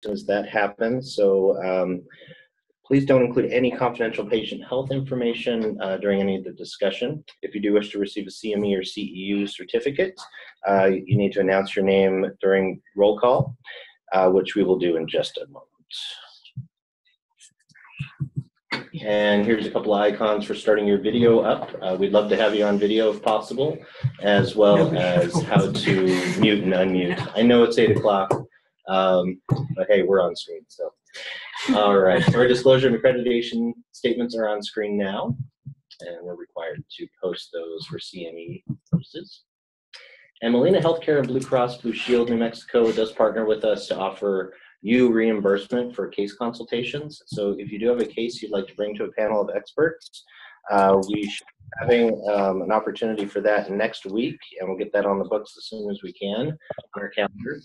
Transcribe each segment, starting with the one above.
as that happens. So please don't include any confidential patient health information during any of the discussion. If you do wish to receive a CME or CEU certificate, you need to announce your name during roll call, which we will do in just a moment. And here's a couple of icons for starting your video up. We'd love to have you on video if possible, as well as how to mute and unmute. I know it's 8 o'clock, but hey, we're on screen, so. All right, so our disclosure and accreditation statements are on screen now, and we're required to post those for CME purposes. And Molina Healthcare and Blue Cross Blue Shield New Mexico does partner with us to offer you reimbursement for case consultations. So if you do have a case you'd like to bring to a panel of experts, we should be having an opportunity for that next week, and we'll get that on the books as soon as we can on our calendar.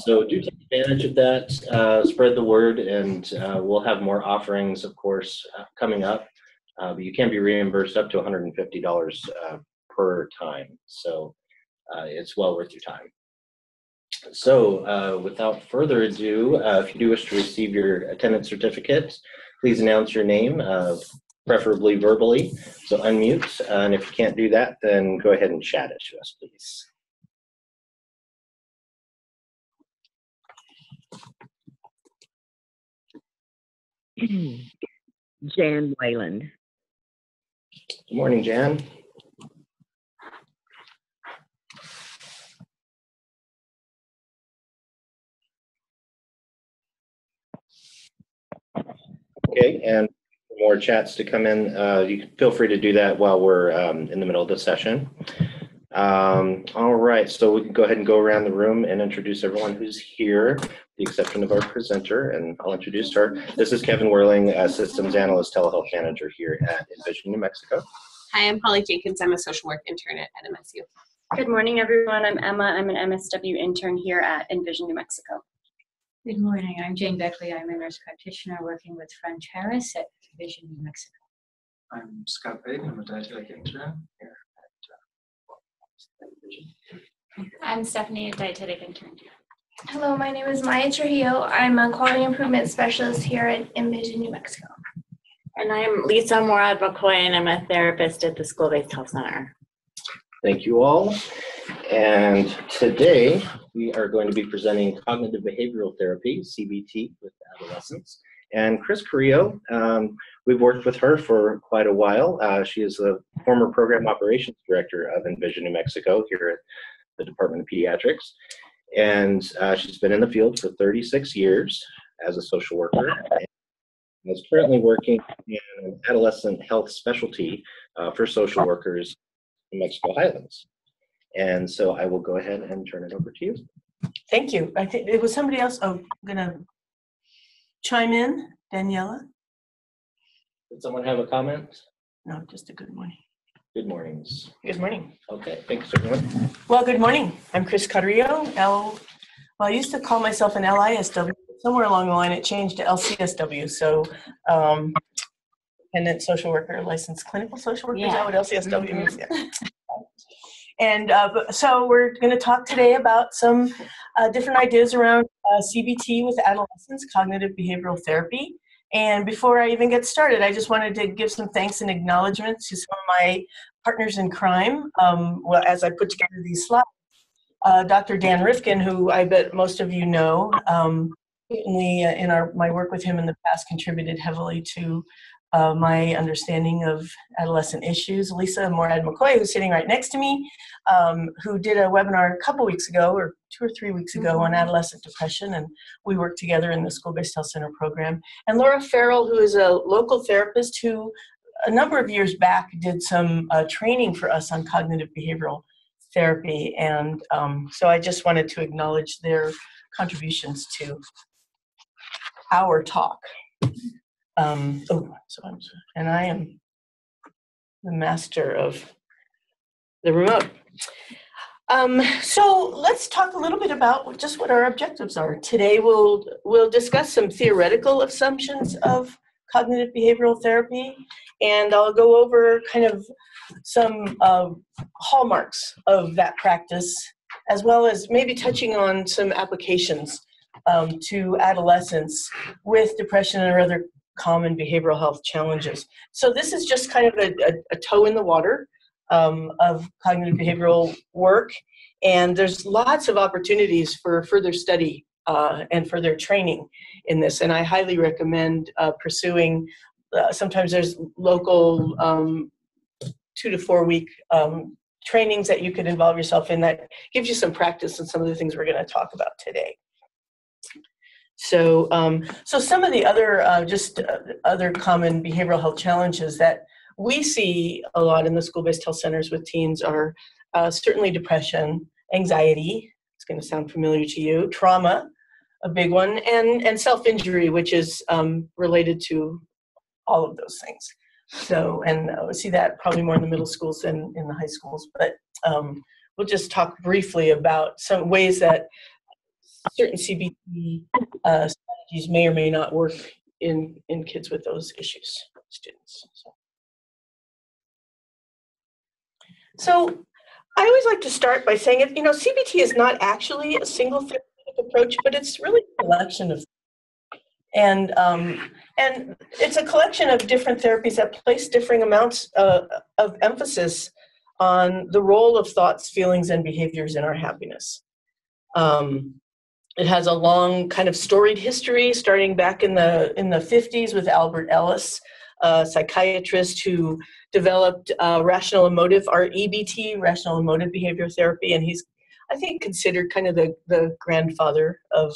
So do take advantage of that, spread the word, and we'll have more offerings, of course, coming up. But you can be reimbursed up to $150 per time, so it's well worth your time. So without further ado, if you do wish to receive your attendance certificate, please announce your name, preferably verbally, so unmute. And if you can't do that, then go ahead and chat it to us, please. Jan Wayland. Good morning, Jan. Okay, and for more chats to come in, you can feel free to do that while we're in the middle of the session. All right, so we can go ahead and go around the room and introduce everyone who's here, with the exception of our presenter, and I'll introduce her. This is Kevin Werling, Systems Analyst, Telehealth Manager here at Envision, New Mexico. Hi, I'm Holly Jenkins. I'm a social work intern at NMSU. Good morning, everyone. I'm Emma. I'm an MSW intern here at Envision, New Mexico. Good morning. I'm Jane Beckley. I'm a nurse practitioner working with French Harris at Envision, New Mexico. I'm Scott Pate. I'm a dietetic intern here at Envision. I'm Stephanie, a dietetic intern. Hello, my name is Maya Trujillo. I'm a quality improvement specialist here at Envision, New Mexico. And I'm Lisa Morad McCoy, and I'm a therapist at the School-Based Health Center. Thank you all. And today we are going to be presenting cognitive behavioral therapy, CBT, with adolescents. And Chris Carrillo, we've worked with her for quite a while. She is the former program operations director of Envision, New Mexico here at the Department of Pediatrics. And she's been in the field for 36 years as a social worker and is currently working in an adolescent health specialty for social workers in Mexico Highlands. And so I will go ahead and turn it over to you. Thank you. I think it was somebody else. Oh, I'm going to chime in. Daniela? Did someone have a comment? No, just a good morning. Good mornings. Good morning. Okay, thanks everyone. Well, good morning. I'm Chris Carrillo. Well, I used to call myself an LISW. Somewhere along the line it changed to LCSW. So independent social worker, licensed clinical social worker. Yeah. Is that what LCSW means? Yeah. And so we're going to talk today about some different ideas around CBT with adolescents, cognitive behavioral therapy. And before I even get started, I just wanted to give some thanks and acknowledgement to some of my partners in crime. Well, as I put together these slides, Dr. Dan Rifkin, who I bet most of you know, certainly in my work with him in the past contributed heavily to my understanding of adolescent issues. Lisa Morad McCoy, who's sitting right next to me, who did a webinar a couple weeks ago, or 2 or 3 weeks ago, on adolescent depression, and we worked together in the School-Based Health Center program. And Laura Farrell, who is a local therapist who a number of years back did some training for us on cognitive behavioral therapy. And so I just wanted to acknowledge their contributions to our talk. And I am the master of the remote. So let's talk a little bit about just what our objectives are. Today we'll discuss some theoretical assumptions of cognitive behavioral therapy, and I'll go over kind of some hallmarks of that practice as well as maybe touching on some applications to adolescents with depression and other common behavioral health challenges. So this is just kind of a toe in the water of cognitive behavioral work, and there's lots of opportunities for further study and further training in this, and I highly recommend pursuing. Sometimes there's local 2 to 4 week trainings that you could involve yourself in that gives you some practice in some of the things we're going to talk about today. So, so some of the other other common behavioral health challenges that we see a lot in the school-based health centers with teens are certainly depression, anxiety, it's going to sound familiar to you, trauma, a big one, and self-injury, which is related to all of those things. So, and we see that probably more in the middle schools than in the high schools, but we'll just talk briefly about some ways that certain CBT strategies may or may not work in kids with those issues, students. So I always like to start by saying, you know, CBT is not actually a single therapeutic approach, but it's really a collection of, and it's a collection of different therapies that place differing amounts of emphasis on the role of thoughts, feelings, and behaviors in our happiness. It has a long kind of storied history, starting back in the 50s with Albert Ellis, a psychiatrist who developed rational emotive, or EBT, rational emotive behavior therapy, and he's, I think, considered kind of the grandfather of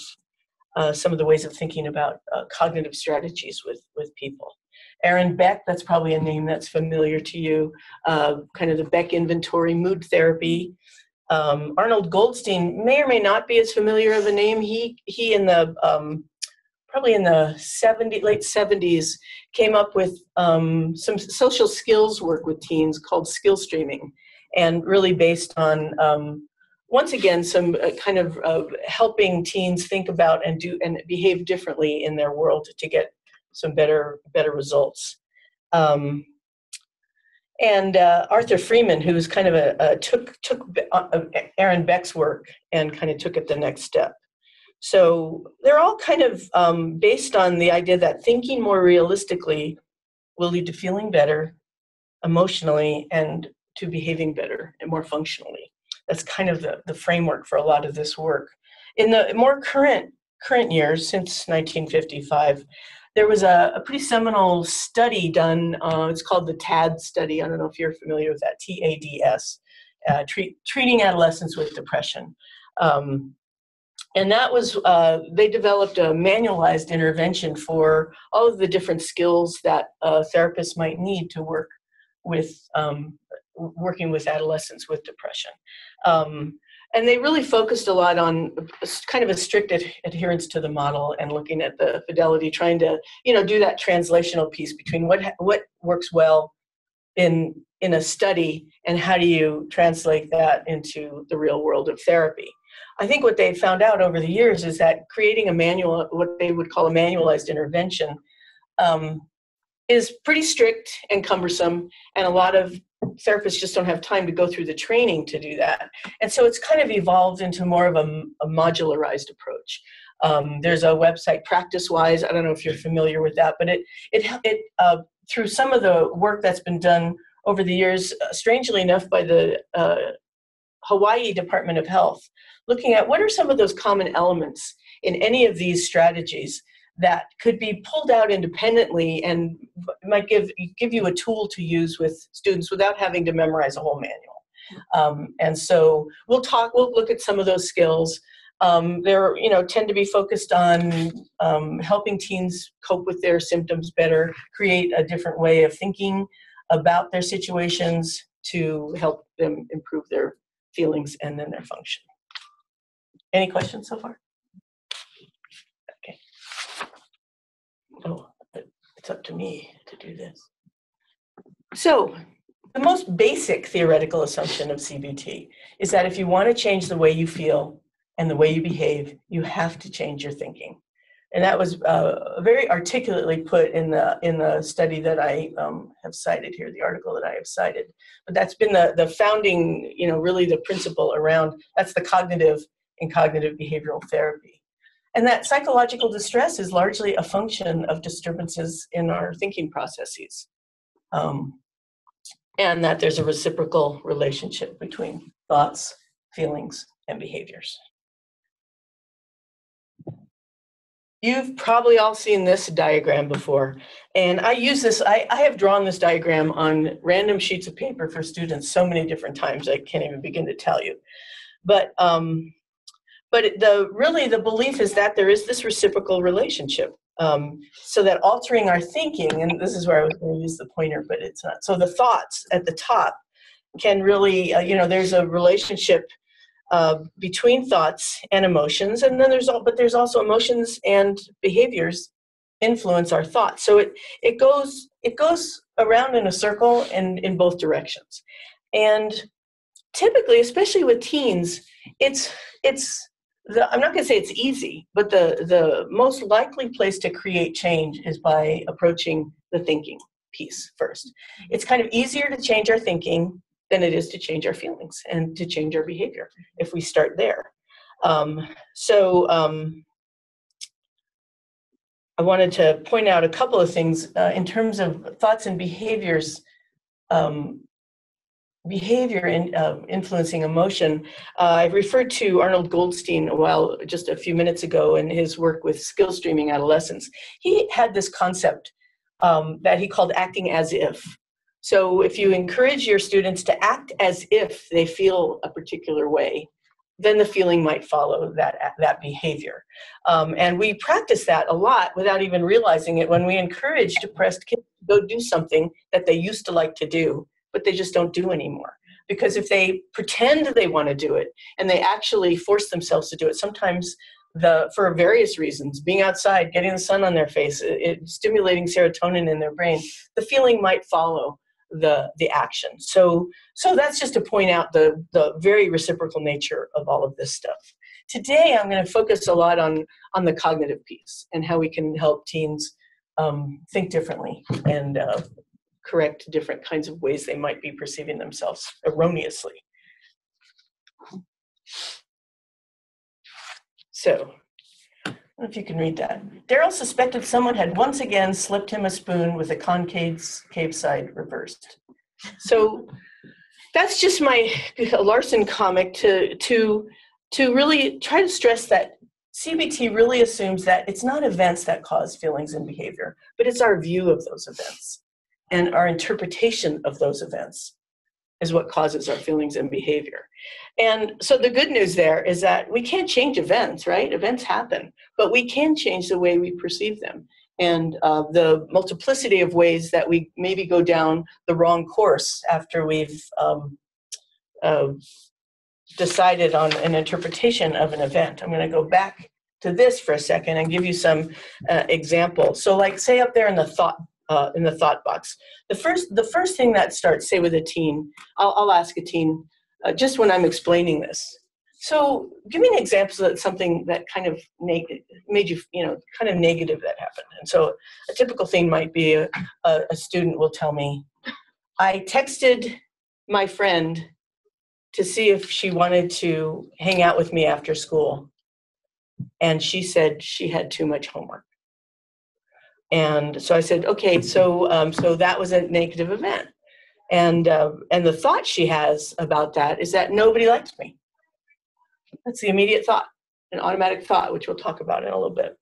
some of the ways of thinking about cognitive strategies with people. Aaron Beck, that's probably a name that's familiar to you, kind of the Beck inventory mood therapy. Arnold Goldstein may or may not be as familiar of a name. He in the probably in the late 70s came up with some social skills work with teens called skill streaming, and really based on once again some kind of helping teens think about and do and behave differently in their world to get some better results. And Arthur Freeman, who's kind of took Aaron Beck's work and kind of took it the next step. So they're all kind of based on the idea that thinking more realistically will lead to feeling better emotionally and to behaving better and more functionally. That's kind of the framework for a lot of this work. In the more current years, since 1955, there was a pretty seminal study done. It's called the TAD study. I don't know if you're familiar with that, TADS, treating adolescents with depression. And that was, they developed a manualized intervention for all of the different skills that therapists might need to work with, working with adolescents with depression. And they really focused a lot on kind of a strict adherence to the model and looking at the fidelity, trying to, you know, do that translational piece between what works well in a study and how do you translate that into the real world of therapy. I think what they found out over the years is that creating a manual, what they would call a manualized intervention, is pretty strict and cumbersome, and a lot of therapists just don't have time to go through the training to do that. And so it's kind of evolved into more of a modularized approach. There's a website, PracticeWise. I don't know if you're familiar with that, but it through some of the work that's been done over the years, strangely enough, by the Hawaii Department of Health, looking at what are some of those common elements in any of these strategies that could be pulled out independently and might give you a tool to use with students without having to memorize a whole manual. And so we'll look at some of those skills. They're, you know, tend to be focused on helping teens cope with their symptoms better, create a different way of thinking about their situations to help them improve their feelings and then their function. Any questions so far? Okay. Oh, it's up to me to do this. So the most basic theoretical assumption of CBT is that if you want to change the way you feel and the way you behave, you have to change your thinking. And that was very articulately put in the study that I have cited here, the article that I have cited. But that's been the founding, really the principle around, that's the cognitive and cognitive behavioral therapy. And that psychological distress is largely a function of disturbances in our thinking processes. And that there's a reciprocal relationship between thoughts, feelings, and behaviors. You've probably all seen this diagram before. And I use this, I have drawn this diagram on random sheets of paper for students so many different times, I can't even begin to tell you. But the belief is that there is this reciprocal relationship. So that altering our thinking, and this is where I was going to use the pointer, but it's not. So the thoughts at the top can really, there's a relationship between thoughts and emotions, and then there's also emotions and behaviors influence our thoughts. So it goes around in a circle and in both directions. And typically, especially with teens, I'm not going to say it's easy, but the most likely place to create change is by approaching the thinking piece first. It's kind of easier to change our thinking than it is to change our feelings and to change our behavior if we start there. I wanted to point out a couple of things in terms of thoughts and behaviors. Behavior influencing emotion. I referred to Arnold Goldstein just a few minutes ago in his work with skill streaming adolescents. He had this concept that he called acting as if. So if you encourage your students to act as if they feel a particular way, then the feeling might follow that behavior. And we practice that a lot without even realizing it when we encourage depressed kids to go do something that they used to like to do, but they just don't do anymore. Because if they pretend they want to do it and they actually force themselves to do it, sometimes for various reasons, being outside, getting the sun on their face, stimulating serotonin in their brain, the feeling might follow the action. So that's just to point out the very reciprocal nature of all of this stuff. Today, I'm going to focus a lot on the cognitive piece and how we can help teens think differently and correct different kinds of ways they might be perceiving themselves erroneously. So, I don't know if you can read that. Daryl suspected someone had once again slipped him a spoon with the concave side reversed. So that's just my Larson comic to really try to stress that CBT really assumes that it's not events that cause feelings and behavior, but it's our view of those events. And our interpretation of those events is what causes our feelings and behavior. And so the good news there is that we can't change events, right? Events happen, but we can change the way we perceive them. And the multiplicity of ways that we maybe go down the wrong course after we've decided on an interpretation of an event. I'm going to go back to this for a second and give you some examples. So like say up there in the thought box. The first thing that starts, say with a teen, I'll ask a teen just when I'm explaining this. So give me an example of something that kind of made you, kind of negative that happened. And so a typical thing might be a student will tell me, I texted my friend to see if she wanted to hang out with me after school. And she said she had too much homework. And so I said, okay, so that was a negative event. And the thought she has about that is that nobody likes me. That's the immediate thought, an automatic thought, which we'll talk about in a little bit.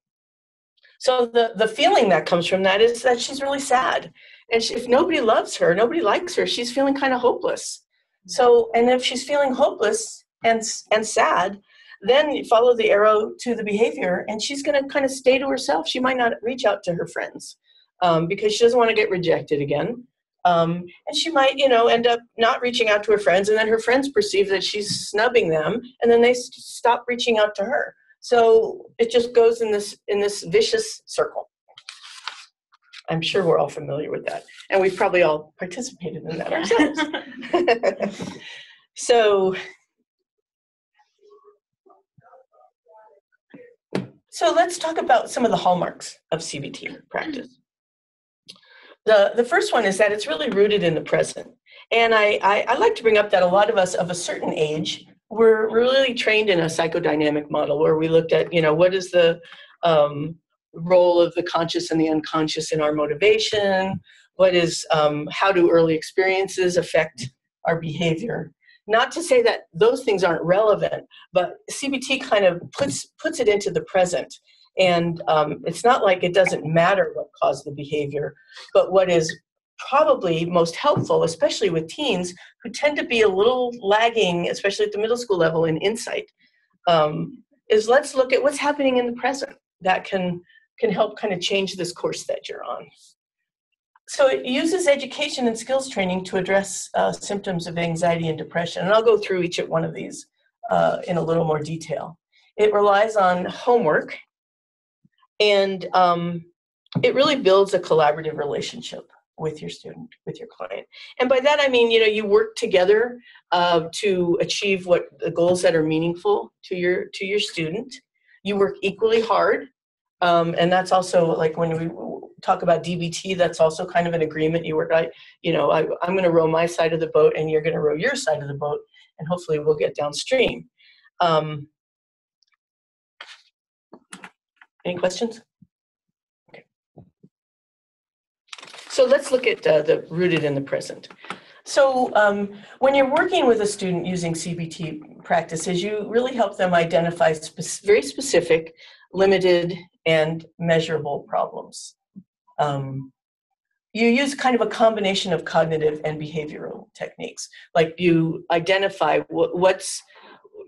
So the feeling that comes from that is that she's really sad. And if nobody loves her, nobody likes her, she's feeling kind of hopeless. So, and if she's feeling hopeless and sad, then you follow the arrow to the behavior, and she's going to kind of stay to herself. She might not reach out to her friends because she doesn't want to get rejected again. And she might, end up not reaching out to her friends, and then her friends perceive that she's snubbing them, and then they stop reaching out to her. So it just goes in this vicious circle. I'm sure we're all familiar with that, and we've probably all participated in that ourselves. So So let's talk about some of the hallmarks of CBT practice. The first one is that it's really rooted in the present. And I like to bring up that a lot of us of a certain age were really trained in a psychodynamic model where we looked at, what is the role of the conscious and the unconscious in our motivation? What is, how do early experiences affect our behavior? Not to say that those things aren't relevant, but CBT kind of puts it into the present. And it's not like it doesn't matter what caused the behavior, but what is probably most helpful, especially with teens who tend to be a little lagging, especially at the middle school level in insight, is let's look at what's happening in the present that can help kind of change this course that you're on. So it uses education and skills training to address symptoms of anxiety and depression. And I'll go through each one of these in a little more detail. It relies on homework, and it really builds a collaborative relationship with your student, with your client. And by that I mean, you work together to achieve what the goals that are meaningful to your student. You work equally hard, and that's also like when we talk about DBT, that's also kind of an agreement. You work, I'm going to row my side of the boat, and you're going to row your side of the boat, and hopefully we'll get downstream. Any questions? Okay. So let's look at the rooted in the present. So when you're working with a student using CBT practices, you really help them identify very specific, limited, and measurable problems. You use kind of a combination of cognitive and behavioral techniques. Like you identify what's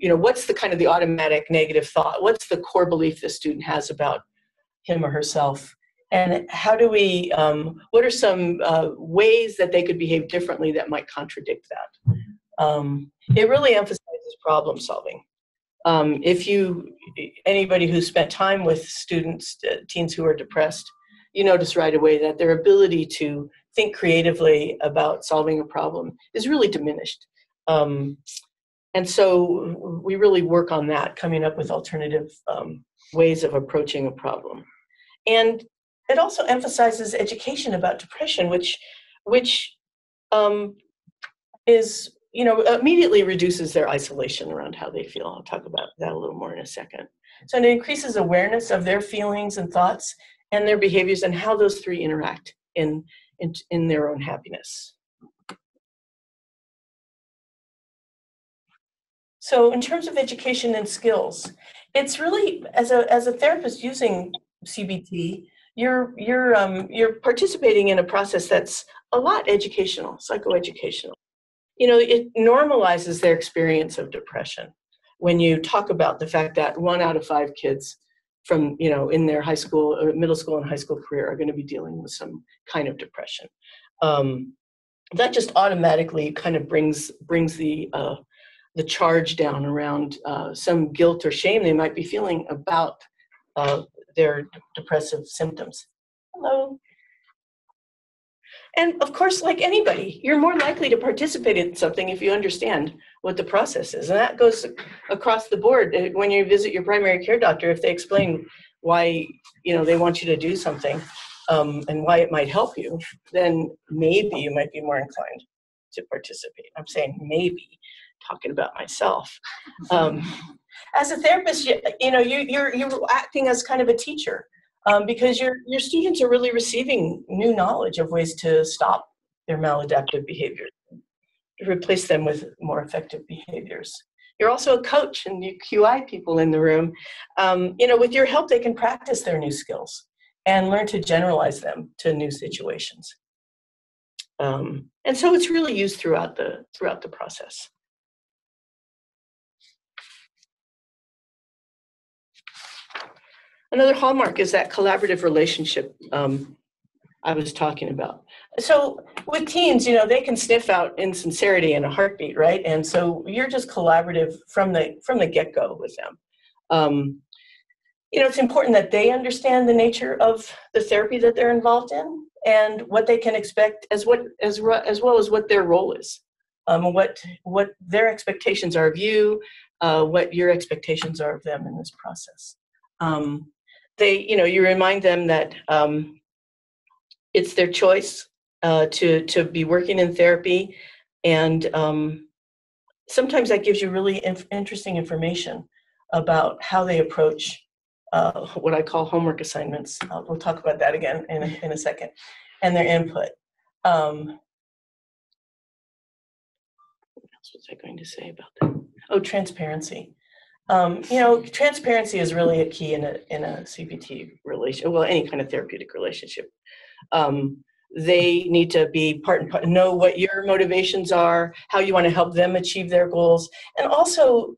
the kind of the automatic negative thought, what's the core belief the student has about him or herself, and how do we, what are some ways that they could behave differently that might contradict that? It really emphasizes problem solving. Anybody who's spent time with students, teens who are depressed, you notice right away that their ability to think creatively about solving a problem is really diminished. And so we really work on that, coming up with alternative ways of approaching a problem. And it also emphasizes education about depression, which is, immediately reduces their isolation around how they feel. I'll talk about that a little more in a second. So it increases awareness of their feelings and thoughts and their behaviors and how those three interact in their own happiness. So in terms of education and skills, it's really, as a therapist using CBT, you're participating in a process that's a lot educational, psychoeducational. It normalizes their experience of depression when you talk about the fact that 1 out of 5 kids from, in their high school, or middle school and high school career are going to be dealing with some kind of depression. That just automatically kind of brings the charge down around some guilt or shame they might be feeling about their depressive symptoms. Hello. And of course, like anybody, you're more likely to participate in something if you understand what the process is. And that goes across the board. When you visit your primary care doctor, if they explain why they want you to do something and why it might help you, then maybe you might be more inclined to participate. I'm saying maybe, talking about myself. As a therapist, you're acting as kind of a teacher. Because your students are really receiving new knowledge of ways to stop their maladaptive behavior, replace them with more effective behaviors. You're also a coach, and you QI people in the room. With your help, they can practice their new skills and learn to generalize them to new situations. And so it's really used throughout the process. Another hallmark is that collaborative relationship I was talking about. So with teens, they can sniff out insincerity in a heartbeat, right? And so you're just collaborative from the get-go with them. It's important that they understand the nature of the therapy that they're involved in and what they can expect as well as what their role is, what their expectations are of you, what your expectations are of them in this process. You remind them that it's their choice to be working in therapy, and sometimes that gives you really interesting information about how they approach what I call homework assignments. We'll talk about that again in a second, and their input. What else was I going to say about that? Oh, transparency. Transparency is really a key in a CBT relation, well, any kind of therapeutic relationship. They need to be part and part, know what your motivations are, how you want to help them achieve their goals, and also,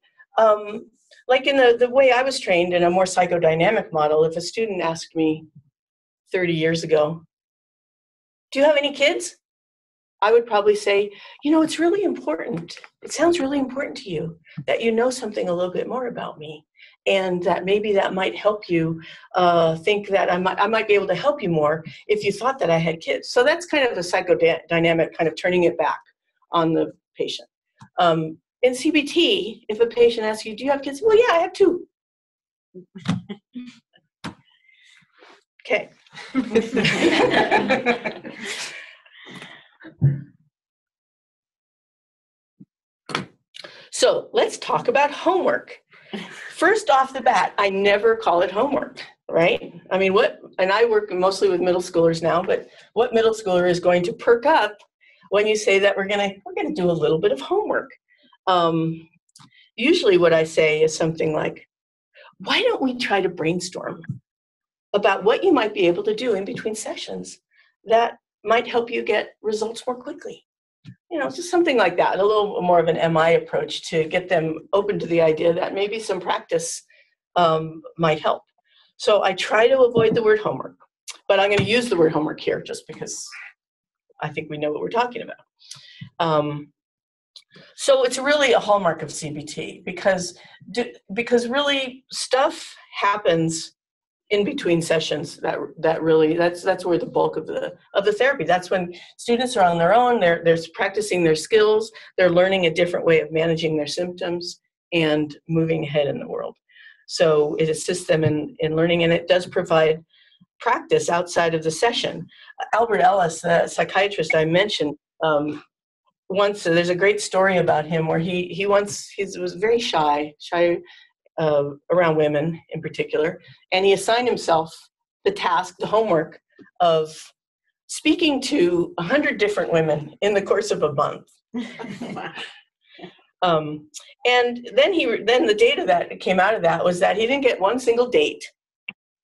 like in the way I was trained in a more psychodynamic model, if a student asked me 30 years ago, do you have any kids? I would probably say, it's really important. It sounds really important to you that you know something a little bit more about me, and that maybe that might help you think that I might be able to help you more if you thought that I had kids. So that's kind of a psychodynamic kind of turning it back on the patient. In CBT, if a patient asks you, do you have kids? Well, yeah, I have 2. Okay. So let's talk about homework. First off the bat, I never call it homework, right? I mean, and I work mostly with middle schoolers now, but what middle schooler is going to perk up when you say that we're gonna do a little bit of homework? Usually what I say is something like, why don't we try to brainstorm about what you might be able to do in between sessions that might help you get results more quickly? Just something like that, a little more of an MI approach to get them open to the idea that maybe some practice might help. So I try to avoid the word homework, but I'm going to use the word homework here just because I think we know what we're talking about. So it's really a hallmark of CBT because really stuff happens in between sessions that's where the bulk of the therapy. That's when students are on their own, they're practicing their skills, they're learning a different way of managing their symptoms and moving ahead in the world. So it assists them in learning, and it does provide practice outside of the session. Albert Ellis, the psychiatrist I mentioned, once, there's a great story about him where he was very shy around women in particular, and he assigned himself the homework of speaking to 100 different women in the course of a month. And then the data that came out of that was that he didn't get one single date,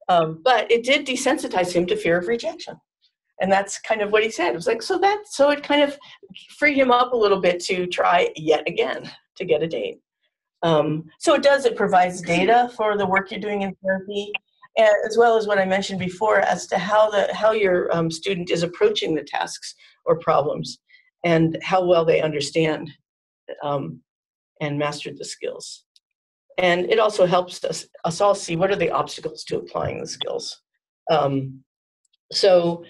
but it did desensitize him to fear of rejection. And that's kind of what he said. It was like, so it kind of freed him up a little bit to try yet again to get a date. So it provides data for the work you're doing in therapy, as well as what I mentioned before as to how your student is approaching the tasks or problems and how well they understand and mastered the skills. And it also helps us all see what are the obstacles to applying the skills. So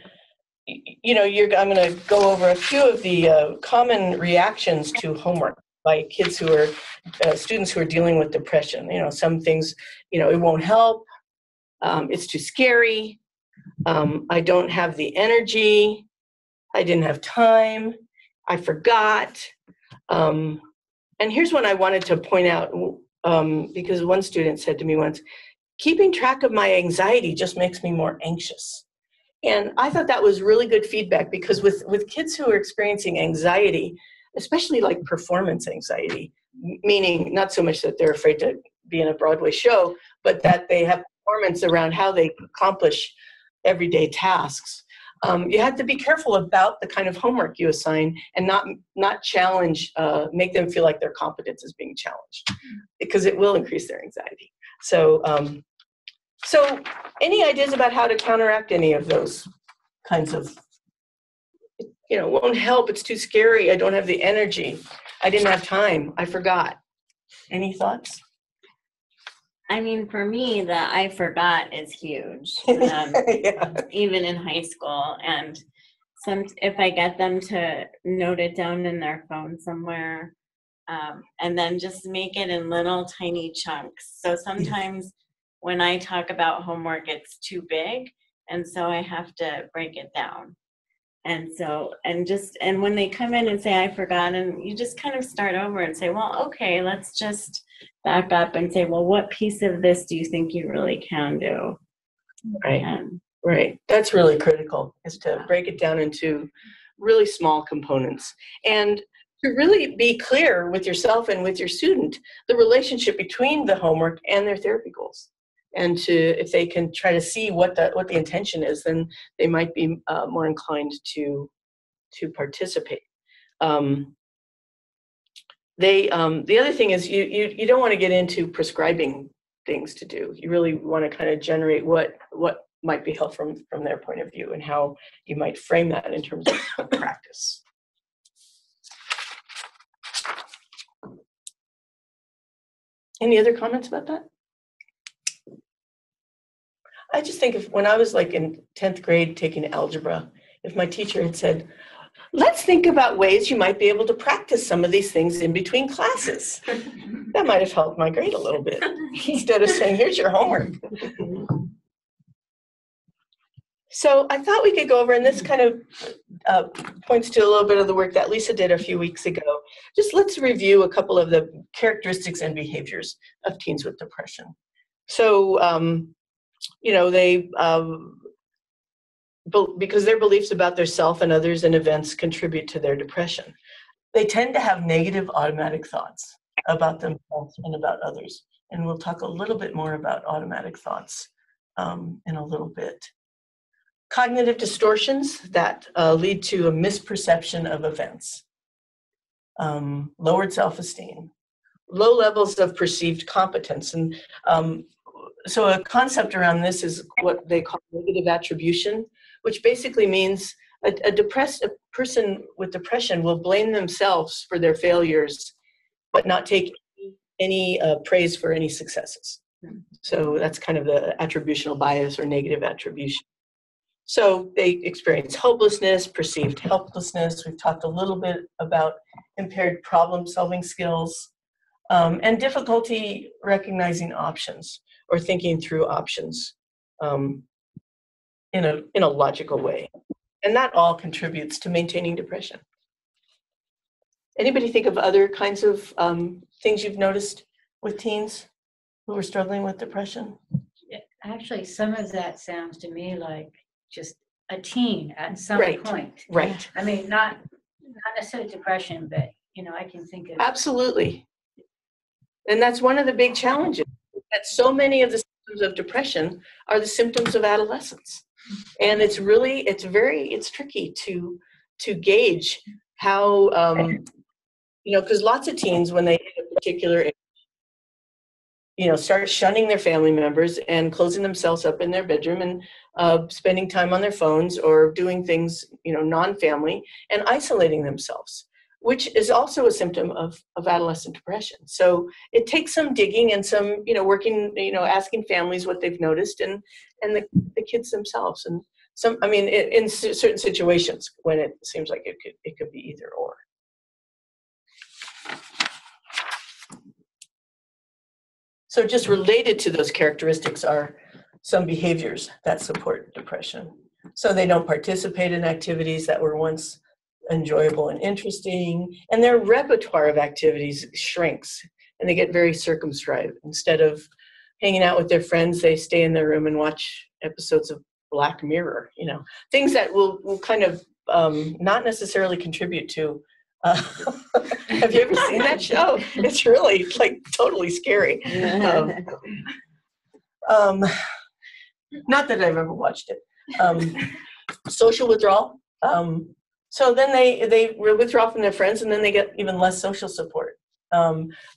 I'm going to go over a few of the common reactions to homework by kids who are students who are dealing with depression. Some things, it won't help. It's too scary. I don't have the energy. I didn't have time. I forgot. And here's one I wanted to point out because one student said to me once, keeping track of my anxiety just makes me more anxious. And I thought that was really good feedback because with kids who are experiencing anxiety, especially like performance anxiety, meaning not so much that they're afraid to be in a Broadway show, but that they have performance around how they accomplish everyday tasks. You have to be careful about the kind of homework you assign and not challenge, make them feel like their competence is being challenged because it will increase their anxiety. So any ideas about how to counteract any of those kinds of, won't help, it's too scary, I don't have the energy, I didn't have time, I forgot. Any thoughts? I mean, for me, the I forgot is huge, yeah. Even in high school. And if I get them to note it down in their phone somewhere, and then just make it in little tiny chunks. So sometimes when I talk about homework, it's too big. And so I have to break it down. And so, and when they come in and say, I forgot, and you just kind of start over and say, well, okay, let's just back up and say, well, what piece of this do you think you really can do? Right. Right. That's really critical, is to break it down into really small components. And to really be clear with yourself and with your student, the relationship between the homework and their therapy goals. And if they can try to see what the intention is, then they might be more inclined to participate. The other thing is you don't want to get into prescribing things to do. You really want to kind of generate what might be helpful from their point of view and how you might frame that in terms of practice. Any other comments about that? I just think when I was like in 10th grade taking algebra, if my teacher had said, let's think about ways you might be able to practice some of these things in between classes, that might have helped my grade a little bit, instead of saying, here's your homework. So I thought we could go over, and this kind of points to a little bit of the work that Lisa did a few weeks ago. Just let's review a couple of the characteristics and behaviors of teens with depression. So, they, because their beliefs about their self and others and events contribute to their depression. They tend to have negative automatic thoughts about themselves and about others. And we'll talk a little bit more about automatic thoughts in a little bit. Cognitive distortions that lead to a misperception of events. Lowered self-esteem. Low levels of perceived competence. And so a concept around this is what they call negative attribution, which basically means a person with depression will blame themselves for their failures, but not take any praise for any successes. So that's kind of the attributional bias or negative attribution. So they experience hopelessness, perceived helplessness. We've talked a little bit about impaired problem-solving skills, and difficulty recognizing options or thinking through options in a logical way. And that all contributes to maintaining depression. Anybody think of other kinds of things you've noticed with teens who are struggling with depression? Actually, some of that sounds to me like just a teen at some point. Right. I mean, not necessarily depression, but I can think of. Absolutely. And that's one of the big challenges, that so many of the symptoms of depression are the symptoms of adolescence. And it's tricky to gauge how, because lots of teens, when they hit a particular age, start shunning their family members and closing themselves up in their bedroom and spending time on their phones or doing things, non-family, and isolating themselves, which is also a symptom of adolescent depression. So it takes some digging and some, working, asking families what they've noticed and the kids themselves. And in certain situations when it seems like it could be either or. So just related to those characteristics are some behaviors that support depression. So they don't participate in activities that were once enjoyable and interesting, and their repertoire of activities shrinks, and they get very circumscribed. Instead of hanging out with their friends, they stay in their room and watch episodes of Black Mirror, things that will kind of not necessarily contribute to have you ever seen that show? It's really totally scary. Not that I've ever watched it. Social withdrawal. So then they withdraw from their friends, and then they get even less social support.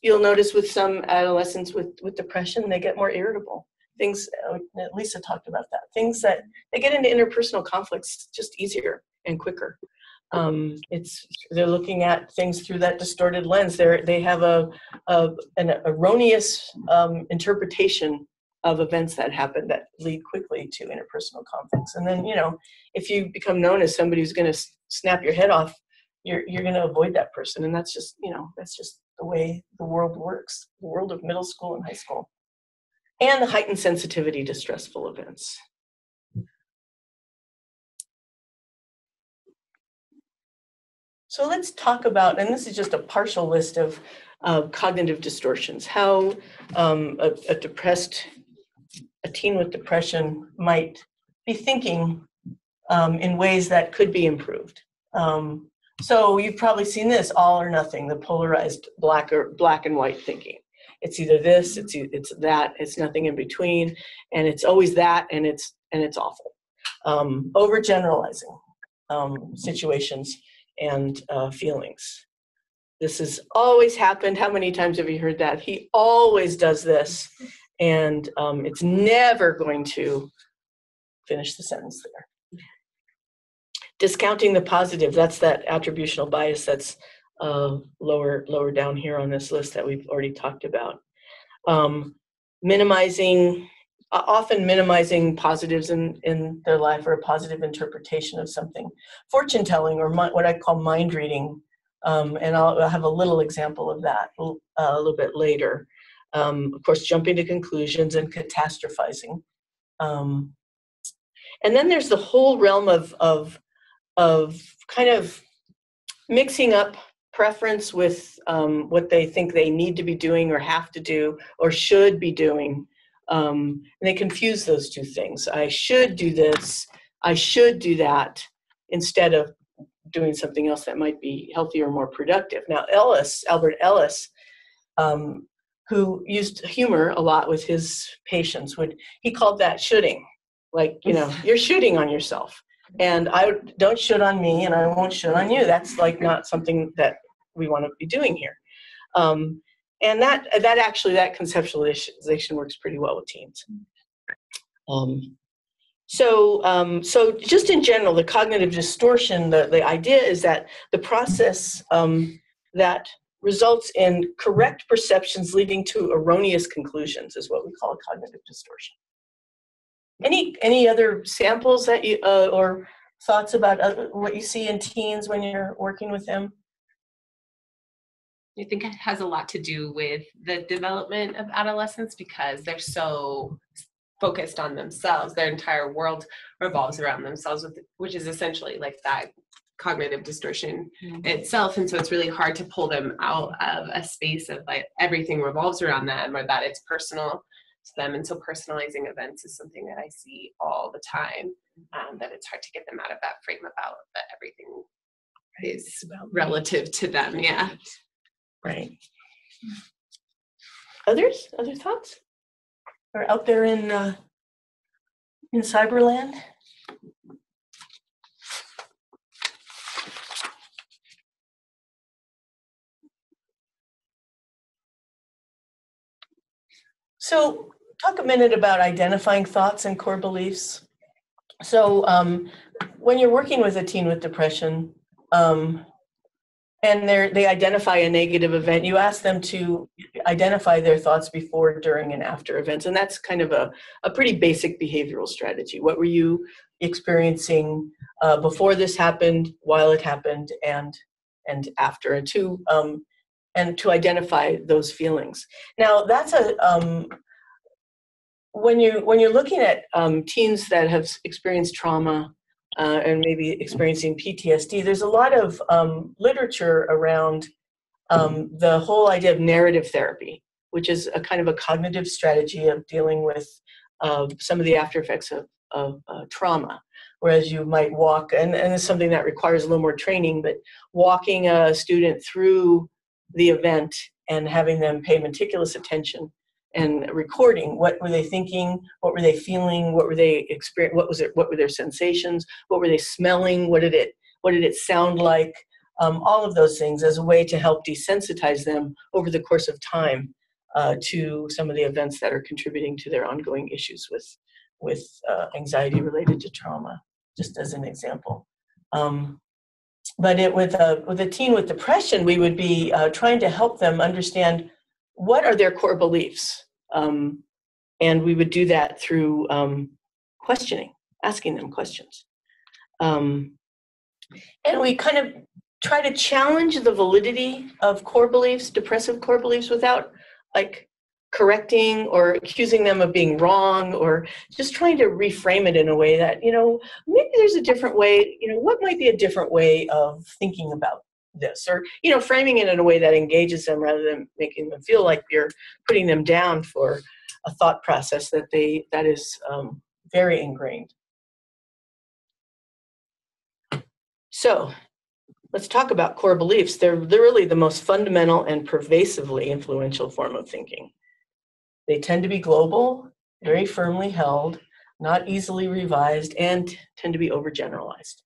You'll notice with some adolescents with depression, they get more irritable. Things, Lisa talked about that. Things that they get into interpersonal conflicts just easier and quicker. They're looking at things through that distorted lens. They have an erroneous interpretation of events that happen that lead quickly to interpersonal conflicts. And then, if you become known as somebody who's going to snap your head off, you're going to avoid that person. And that's just the way the world works, the world of middle school and high school. and the heightened sensitivity to stressful events. So let's talk about, and this is just a partial list of cognitive distortions, how a teen with depression might be thinking in ways that could be improved. So you've probably seen this, all or nothing, the polarized black and white thinking. It's either this, it's that, it's nothing in between, and it's always that, and it's awful. Overgeneralizing situations and feelings. This has always happened. How many times have you heard that? He always does this, and it's never going to finish the sentence there. Discounting the positive, that's that attributional bias that's lower down here on this list that we've already talked about. Often minimizing positives in their life or a positive interpretation of something. Fortune telling, or what I call mind reading, and I'll have a little example of that a little bit later. Of course, jumping to conclusions and catastrophizing. And then there's the whole realm of kind of mixing up preference with what they think they need to be doing or have to do or should be doing. And they confuse those two things. I should do this, I should do that, instead of doing something else that might be healthier or more productive. Now, Albert Ellis, who used humor a lot with his patients, he called that shooting. Like, you're shooting on yourself. And I don't shoot on me, and I won't shoot on you. That's like not something that we want to be doing here. And that conceptualization works pretty well with teens. So just in general, the cognitive distortion, the idea is that the process that results in correct perceptions leading to erroneous conclusions is what we call a cognitive distortion. Any other samples that you or thoughts about what you see in teens when you're working with them? I think it has a lot to do with the development of adolescents because they're so focused on themselves. Their entire world revolves around themselves, which is essentially like that cognitive distortion itself. And so it's really hard to pull them out of a space of like everything revolves around them or that it's personal to them. And so personalizing events is something that I see all the time, that it's hard to get them out of that frame about that everything is relative to them. Yeah. Right. Other thoughts? Or out there in cyberland? So talk a minute about identifying thoughts and core beliefs. So when you're working with a teen with depression, and they identify a negative event, you ask them to identify their thoughts before, during, and after events. And that's kind of a pretty basic behavioral strategy. What were you experiencing before this happened, while it happened, and after, and to identify those feelings. Now, that's when you're looking at teens that have experienced trauma, and maybe experiencing PTSD, there's a lot of literature around the whole idea of narrative therapy, which is a kind of a cognitive strategy of dealing with some of the after effects of trauma. Whereas you might walk, and it's something that requires a little more training, but walking a student through the event and having them pay meticulous attention and recording what were they thinking, what were they feeling, what were they experiencing, what were their sensations, what were they smelling, what did it sound like, all of those things as a way to help desensitize them over the course of time to some of the events that are contributing to their ongoing issues with anxiety related to trauma, just as an example. But with a teen with depression, we would be trying to help them understand what are their core beliefs? And we would do that through questioning, asking them questions. And we kind of try to challenge the validity of core beliefs, depressive core beliefs, without like correcting or accusing them of being wrong, or just trying to reframe it in a way that, maybe there's a different way, what might be a different way of thinking about this, or, framing it in a way that engages them rather than making them feel like you're putting them down for a thought process that is very ingrained. So let's talk about core beliefs. They're really the most fundamental and pervasively influential form of thinking. They tend to be global, very firmly held, not easily revised, and tend to be overgeneralized.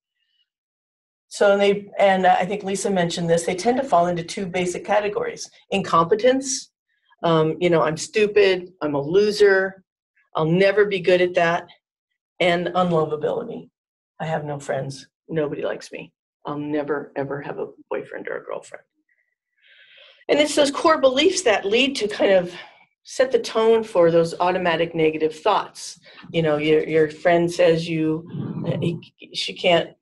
So and I think Lisa mentioned this, they tend to fall into two basic categories. Incompetence, I'm stupid, I'm a loser, I'll never be good at that, and unlovability. I have no friends, nobody likes me. I'll never, ever have a boyfriend or a girlfriend. And it's those core beliefs that lead to kind of set the tone for those automatic negative thoughts. Your friend says he can't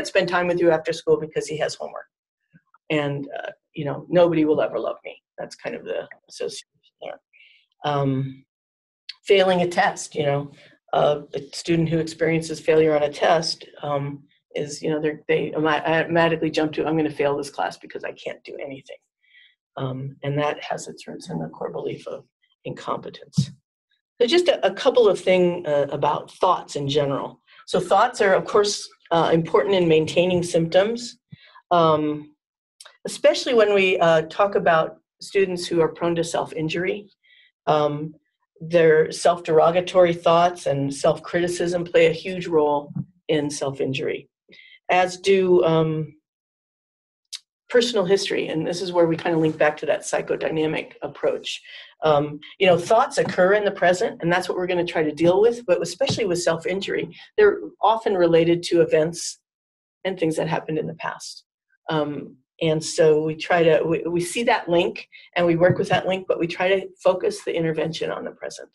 spend time with you after school because he has homework. And, nobody will ever love me. That's kind of the association there. Failing a test, a student who experiences failure on a test is, they automatically jump to, I'm going to fail this class because I can't do anything. And that has its roots in the core belief of incompetence. So just a couple of things about thoughts in general. So thoughts are, of course, important in maintaining symptoms, especially when we talk about students who are prone to self-injury. Their self-derogatory thoughts and self-criticism play a huge role in self-injury, as do personal history. And this is where we kind of link back to that psychodynamic approach. Thoughts occur in the present, and that's what we're going to try to deal with, but especially with self-injury, they're often related to events and things that happened in the past. And so we see that link and we work with that link, but we try to focus the intervention on the present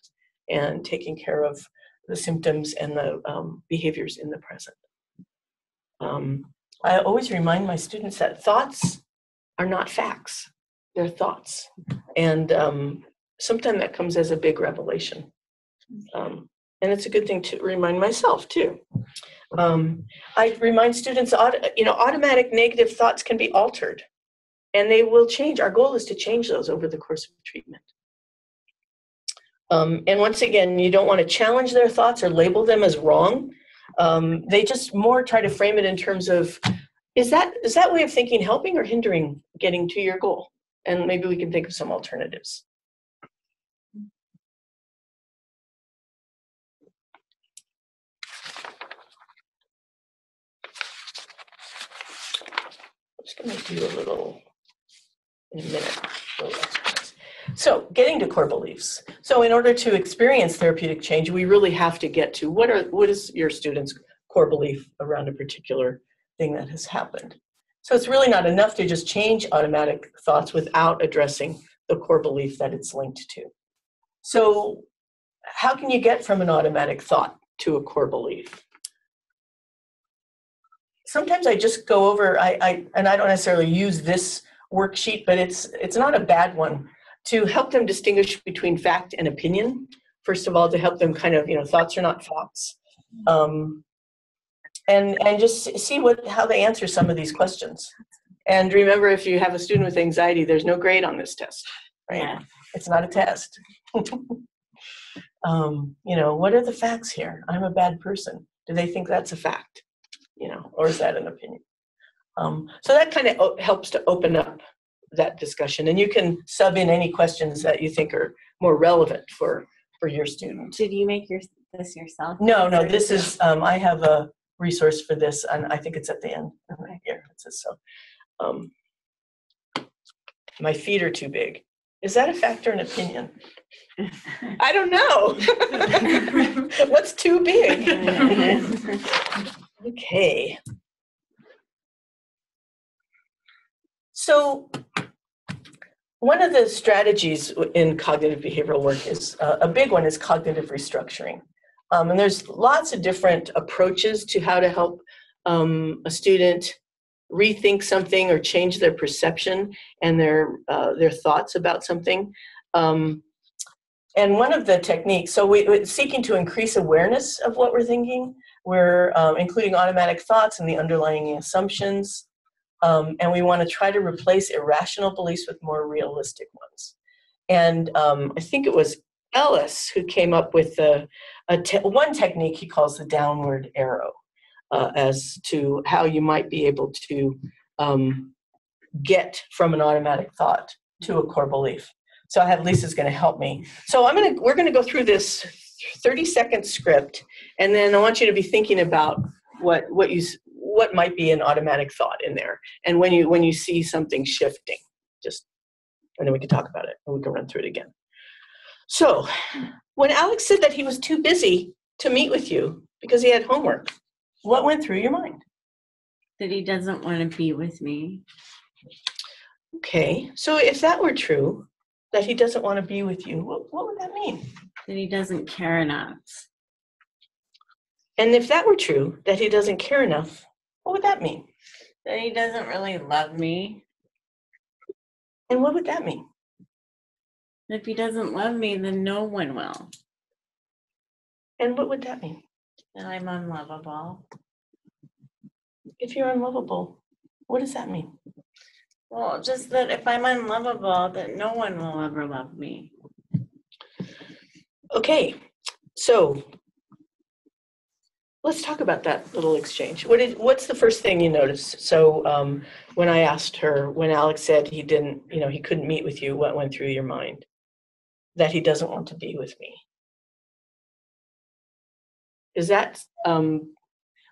and taking care of the symptoms and the behaviors in the present. I always remind my students that thoughts are not facts, they're thoughts. And sometimes that comes as a big revelation. And it's a good thing to remind myself too. I remind students, automatic negative thoughts can be altered and they will change. Our goal is to change those over the course of treatment. And once again, you don't want to challenge their thoughts or label them as wrong. They just more try to frame it in terms of, is that way of thinking helping or hindering getting to your goal? And maybe we can think of some alternatives. I'm just going to do a little in a minute. So getting to core beliefs. So in order to experience therapeutic change, we really have to get to what is your student's core belief around a particular thing that has happened. So it's really not enough to just change automatic thoughts without addressing the core belief that it's linked to. So how can you get from an automatic thought to a core belief? Sometimes I just go over, and I don't necessarily use this worksheet, but it's not a bad one to help them distinguish between fact and opinion. First of all, to help them kind of, thoughts are not facts. And just see how they answer some of these questions. And remember, if you have a student with anxiety, there's no grade on this test, right? Yeah. It's not a test. What are the facts here? I'm a bad person. Do they think that's a fact? Or is that an opinion? So that kind of helps to open up that discussion. And you can sub in any questions that you think are more relevant for your student. Did you make this yourself? No, this is, I have a resource for this, and I think it's at the end. Right here. It says so. My feet are too big. Is that a fact or an opinion? I don't know. What's too big? Okay. So one of the strategies in cognitive behavioral work is, a big one is cognitive restructuring. And there's lots of different approaches to how to help a student rethink something or change their perception and their thoughts about something. And one of the techniques, so we're seeking to increase awareness of what we're thinking. We're including automatic thoughts and the underlying assumptions. And we want to try to replace irrational beliefs with more realistic ones. And I think it was Ellis who came up with one technique he calls the downward arrow as to how you might be able to get from an automatic thought to a core belief. So I have Lisa's going to help me. So we're going to go through this 30-second script, and then I want you to be thinking about what might be an automatic thought in there, and when you see something shifting, and then we can talk about it and we can run through it again. So when Alex said that he was too busy to meet with you because he had homework, what went through your mind? That he doesn't want to be with me. Okay, so if that were true, that he doesn't want to be with you, what would that mean? That he doesn't care enough. And if that were true, that he doesn't care enough, what would that mean? That he doesn't really love me. And what would that mean? If he doesn't love me, then no one will. And what would that mean? That I'm unlovable. If you're unlovable, what does that mean? Well, just that if I'm unlovable, that no one will ever love me. Okay, so let's talk about that little exchange. What's the first thing you noticed? So when I asked her, when Alex said he couldn't meet with you, what went through your mind? That he doesn't want to be with me. Is that,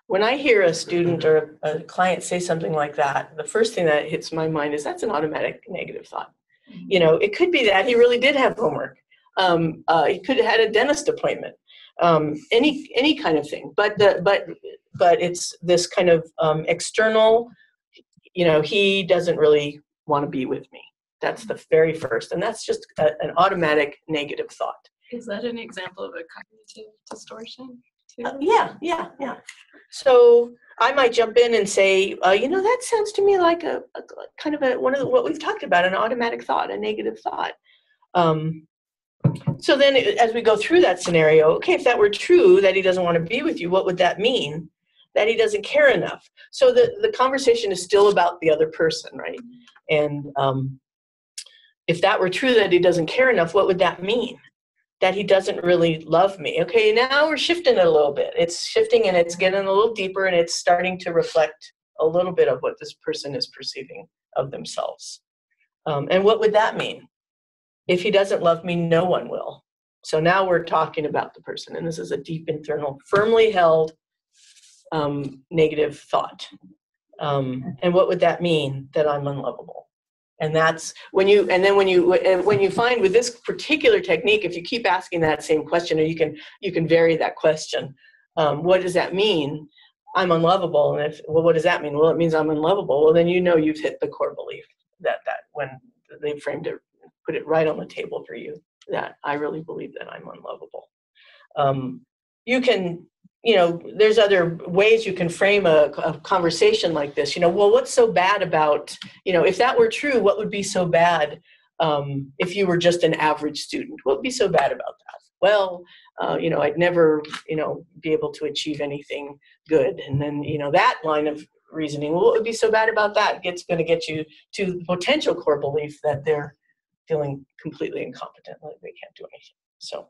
when I hear a student or a client say something like that, the first thing that hits my mind is that's an automatic negative thought. It could be that he really did have homework. He could have had a dentist appointment. Any kind of thing. But it's this kind of external. He doesn't really want to be with me. That's the very first, and that's just an automatic negative thought. Is that an example of a cognitive distortion too? Yeah. So I might jump in and say, that sounds to me like a kind of one of what we've talked about, an automatic thought, a negative thought. So then as we go through that scenario, okay, if that were true, that he doesn't want to be with you, what would that mean? That he doesn't care enough. So the conversation is still about the other person, right? And if that were true, that he doesn't care enough, what would that mean? That he doesn't really love me. Okay, now we're shifting it a little bit. It's shifting and it's getting a little deeper and it's starting to reflect a little bit of what this person is perceiving of themselves. And what would that mean? If he doesn't love me, no one will. So now we're talking about the person, and this is a deep internal, firmly held negative thought. And what would that mean? That I'm unlovable. And that's when you find with this particular technique, if you keep asking that same question, or you can vary that question. What does that mean? I'm unlovable. And what does that mean? Well, it means I'm unlovable. Well, then you've hit the core belief that when they framed it, put it right on the table for you, that I really believe that I'm unlovable. You can, there's other ways you can frame a conversation like this. Well, what's so bad about, if that were true, what would be so bad if you were just an average student? What would be so bad about that? Well, I'd never, be able to achieve anything good. And then, that line of reasoning, well, what would be so bad about that? It's going to get you to the potential core belief that they're feeling completely incompetent, like they can't do anything. So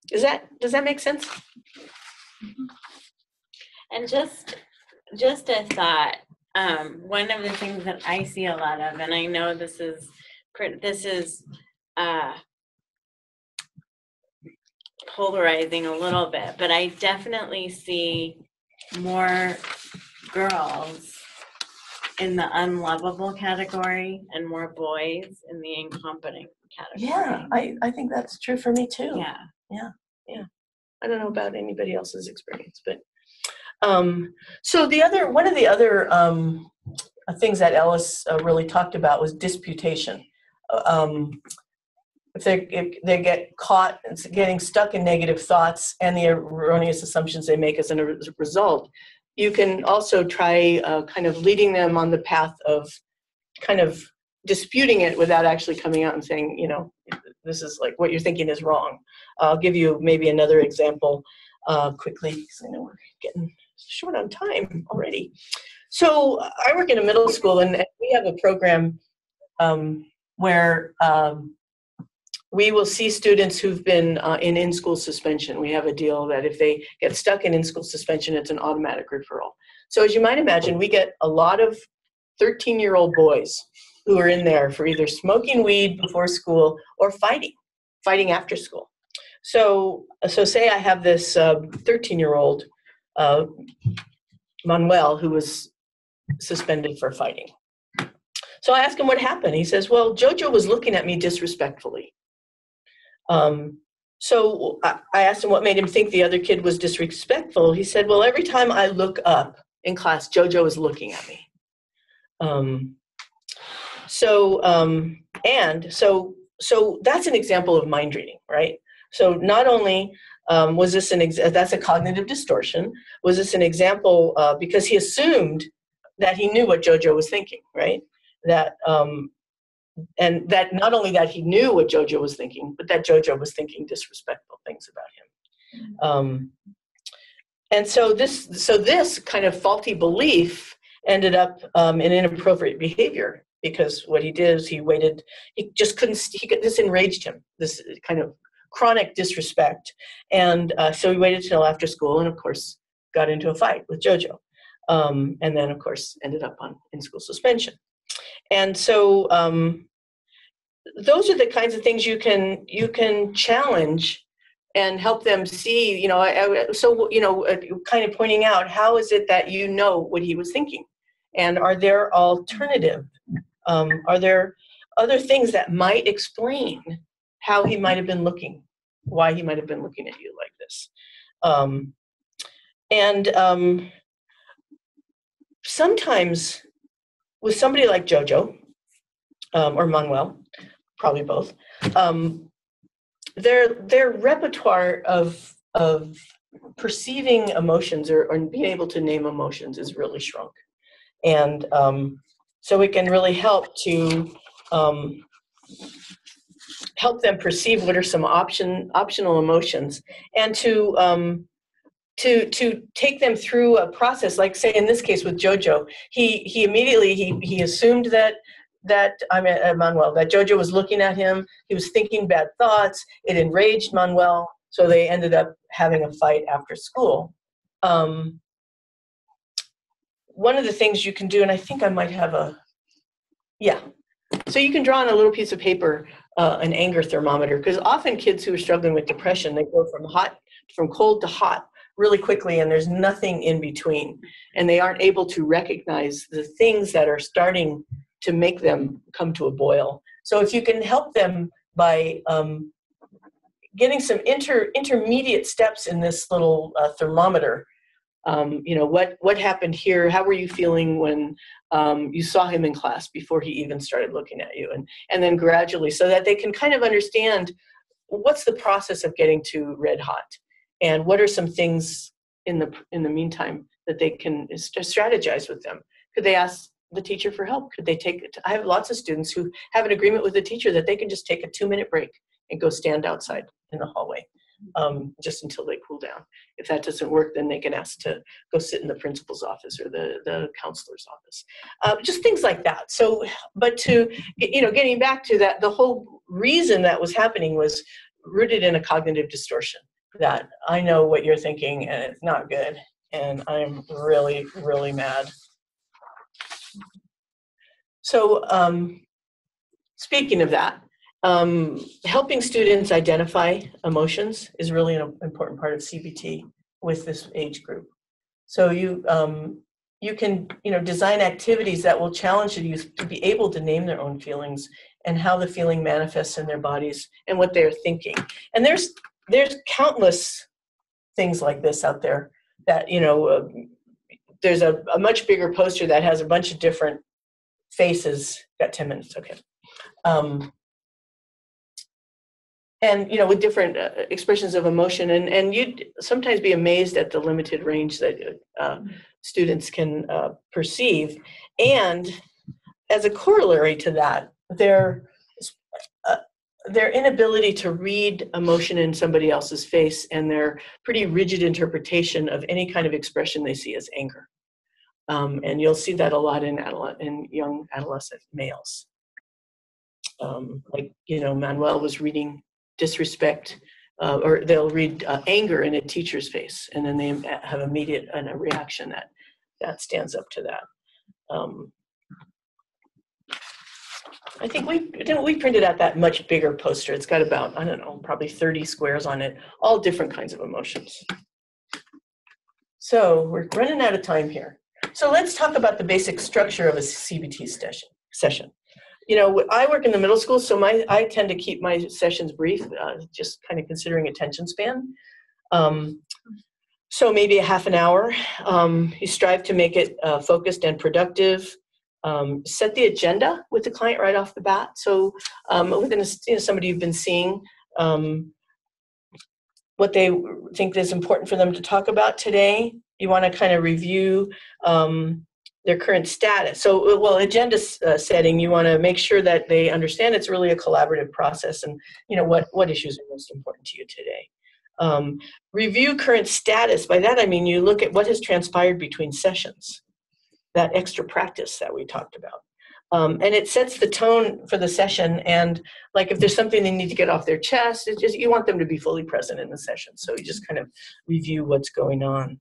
does that make sense? And just a thought, one of the things that I see a lot of, and I know this is polarizing a little bit, but I definitely see more girls in the unlovable category and more boys in the incompetent category. Yeah, I think that's true for me too. Yeah. I don't know about anybody else's experience, but so one of the other things that Ellis really talked about was disputation. If they get caught getting stuck in negative thoughts and the erroneous assumptions they make as a result, you can also try kind of leading them on the path of kind of disputing it without actually coming out and saying, you know, this is like what you're thinking is wrong. I'll give you maybe another example quickly, because I know we're getting short on time already. So I work in a middle school, and we have a program where we will see students who've been in-school suspension. We have a deal that if they get stuck in in-school suspension, it's an automatic referral. So as you might imagine, we get a lot of 13-year-old boys who are in there for either smoking weed before school or fighting after school. So say I have this 13-year-old Manuel who was suspended for fighting. So I asked him what happened. He says, well, Jojo was looking at me disrespectfully. So I asked him what made him think the other kid was disrespectful. He said, well, every time I look up in class, Jojo is looking at me. So that's an example of mind reading, right? So not only was this that's a cognitive distortion, was this an example because he assumed that he knew what Jojo was thinking, right? That and that not only that he knew what Jojo was thinking, but that Jojo was thinking disrespectful things about him. And so this kind of faulty belief ended up in inappropriate behavior, because what he did is he just couldn't, this enraged him, this kind of chronic disrespect. And so he waited till after school and, of course, got into a fight with Jojo. And then, of course, ended up on in-school suspension. And so those are the kinds of things you can challenge and help them see, you know, kind of pointing out, how is it that you know what he was thinking? And are there alternative? Are there other things that might explain how he might have been looking, why he might have been looking at you like this? Sometimes with somebody like Jojo or Manuel, probably both, their repertoire of perceiving emotions or being able to name emotions is really shrunk. And so it can really help to help them perceive what are some optional emotions, and to take them through a process. Like, say, in this case with Jojo, he immediately he assumed that Manuel, that Jojo was looking at him. He was thinking bad thoughts. It enraged Manuel, so they ended up having a fight after school. One of the things you can do, and I think I might have so you can draw on a little piece of paper an anger thermometer, because often kids who are struggling with depression, they go from cold to hot really quickly, and there's nothing in between, and they aren't able to recognize the things that are starting to make them come to a boil. So if you can help them by getting some intermediate steps in this little thermometer, you know, what happened here? How were you feeling when you saw him in class before he even started looking at you? And then gradually, so that they can kind of understand what's the process of getting to red hot, and what are some things in the meantime that they can strategize with them. Could they ask the teacher for help? Could they I have lots of students who have an agreement with the teacher that they can just take a 2-minute break and go stand outside in the hallway just until they cool down. If that doesn't work, then they can ask to go sit in the principal's office or the counselor's office. Just things like that. So, but getting back to that, the whole reason that was happening was rooted in a cognitive distortion, that I know what you're thinking and it's not good, and I'm really, really mad. So speaking of that, helping students identify emotions is really an important part of CBT with this age group. So you can design activities that will challenge the youth to be able to name their own feelings and how the feeling manifests in their bodies and what they're thinking. And there's countless things like this out there that, there's a much bigger poster that has a bunch of different faces. Got 10 minutes, okay. And with different expressions of emotion, and you'd sometimes be amazed at the limited range that students can perceive. And as a corollary to that, their inability to read emotion in somebody else's face and their pretty rigid interpretation of any kind of expression they see as anger. And you'll see that a lot in young adolescent males. Like, Manuel was reading disrespect, or they'll read anger in a teacher's face, and then they have immediate a reaction that stands up to that. I think we printed out that much bigger poster. It's got about, I don't know, probably 30 squares on it, all different kinds of emotions. So we're running out of time here. So let's talk about the basic structure of a CBT session. I work in the middle school, so I tend to keep my sessions brief, just kind of considering attention span. So maybe a half an hour. You strive to make it focused and productive. Set the agenda with the client right off the bat. So within somebody you've been seeing, what they think is important for them to talk about today. You want to kind of review their current status. So, agenda setting, you want to make sure that they understand it's really a collaborative process, and what issues are most important to you today. Review current status. By that I mean you look at what has transpired between sessions, that extra practice that we talked about. And it sets the tone for the session, and like if there's something they need to get off their chest, it's just you want them to be fully present in the session. So you just kind of review what's going on.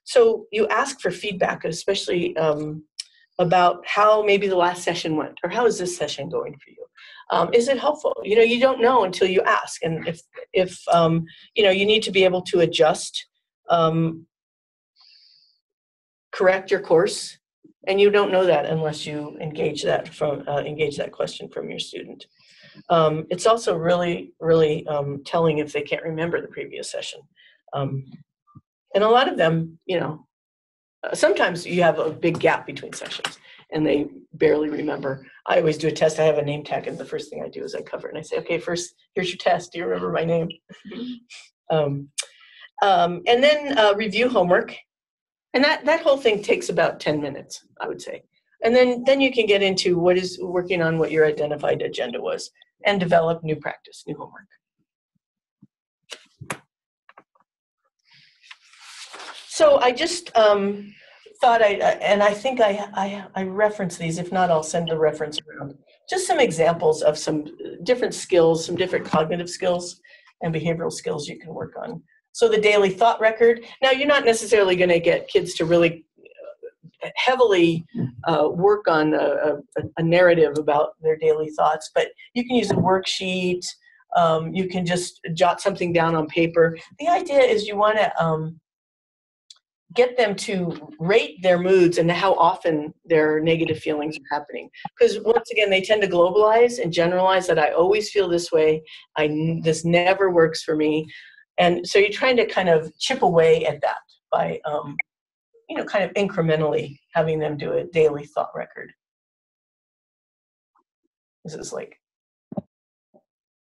So you ask for feedback, especially about how maybe the last session went, or how is this session going for you? Is it helpful? You don't know until you ask, and if you need to be able to adjust, correct your course, and you don't know that unless you engage that question from your student. It's also really, really telling if they can't remember the previous session. And a lot of them, sometimes you have a big gap between sessions and they barely remember. I always do a test. I have a name tag, and the first thing I do is I cover it and I say, okay, first, here's your test. Do you remember my name? And then review homework. And that whole thing takes about 10 minutes, I would say. And then you can get into working on what your identified agenda was and develop new practice, new homework. So I just thought and I think I reference these. If not, I'll send the reference around. Just some examples of some different skills, some different cognitive skills and behavioral skills you can work on. So the daily thought record. Now, you're not necessarily going to get kids to really heavily work on a narrative about their daily thoughts, but you can use a worksheet. You can just jot something down on paper. The idea is you want to get them to rate their moods and how often their negative feelings are happening. Because once again, they tend to globalize and generalize that I always feel this way. This never works for me. And so you're trying to kind of chip away at that by, kind of incrementally having them do a daily thought record. This is like,